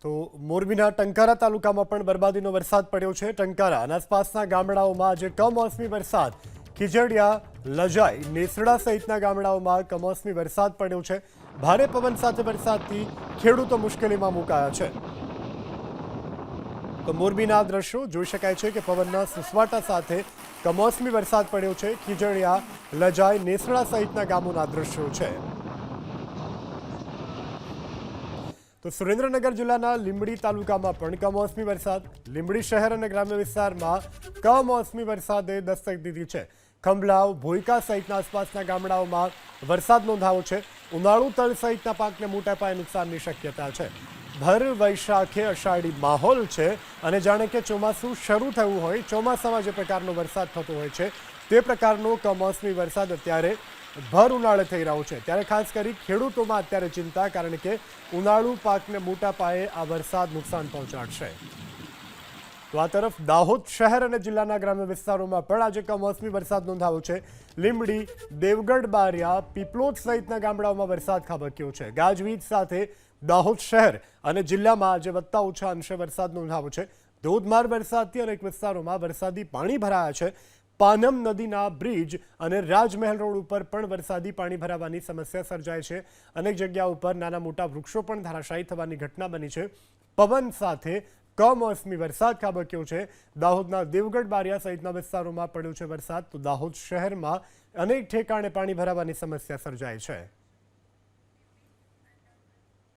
તો મોરબીના ટંકારા તાલુકામાં પણ બરબાદીનો વરસાદ પડ્યો છે। ટંકારા અને આસપાસના ગામડાઓમાં આજે કમોસમી વરસાદ, ખીજડીયા, લજાઈ, નેસડા સહિતના ગામડાઓમાં કમોસમી વરસાદ પડ્યો છે। ભારે પવન સાથે વરસાદથી ખેડૂતો મુશ્કેલીમાં મુકાયા છે। તો મોરબીના દ્રશ્યો જોઈ શકાય છે કે પવનના સુસવાટા સાથે કમોસમી વરસાદ પડ્યો છે। ખીજડીયા, લજાઈ, નેસડા સહિતના ગામોના દ્રશ્યો છે। તો સુરેન્દ્રનગર જિલ્લાના લીંબડી તાલુકામાં પણ કમોસમી વરસાદ, લીંબડી શહેર અને ગ્રામ્ય વિસ્તારમાં કમોસમી વરસાદે દસ્તક દીધી છે। ખંભલાવ, ભોયકા સહિતના આસપાસના ગામડાઓમાં વરસાદ નોંધાયો છે। ઉનાળુ તલ સહિતના પાકને મોટા પાયે નુકસાનની શક્યતા છે। ભર વૈશાખે અષાઢી માહોલ છે અને જાણે કે ચોમાસું શરૂ થયું હોય, ચોમાસામાં જે પ્રકારનો વરસાદ થતો હોય છે તે પ્રકારનો કમોસમી વરસાદ અત્યારે ભર ઉનાળે થઈ રહ્યો છે। ત્યારે ખાસ કરી ખેડૂતોમાં અત્યારે ચિંતા, કારણ કે ઉનાળુ પાકને મોટા પાયે આ વરસાદ નુકસાન પહોંચાડશે। તો આ તરફ દાહોદ શહેર અને જિલ્લાના ગ્રામ્ય વિસ્તારોમાં પણ આજે કમોસમી વરસાદ નોંધાયો છે। લીંબડી, દેવગઢ, બારિયા, પીપલોદ સહિતના ગામડાઓમાં વરસાદ ખાબક્યો છે। ગાજવીજ સાથે દાહોદ શહેર અને જિલ્લામાં આજે વત્તા ઓછા અંશે વરસાદ નોંધાયો છે। ધોધમાર વરસાદથી અનેક વિસ્તારોમાં વરસાદી પાણી ભરાયા છે। પાનમ નદીના બ્રિજ અને રાજમહેલ રોડ ઉપર પણ વરસાદી પાણી ભરાવાની સમસ્યા સર્જાય છે। અનેક જગ્યાઓ પર નાના મોટા વૃક્ષો પણ ધરાશાયી થવાની ઘટના બની છે। પવન સાથે કમોસમી વરસાદ ખાબક્યો છે। દાહોદના દેવગઢ, બારિયા સહિતના વિસ્તારોમાં પડ્યો છે વરસાદ। તો દાહોદ શહેરમાં અનેક ઠેકાણે પાણી ભરાવાની સમસ્યા સર્જાય છે।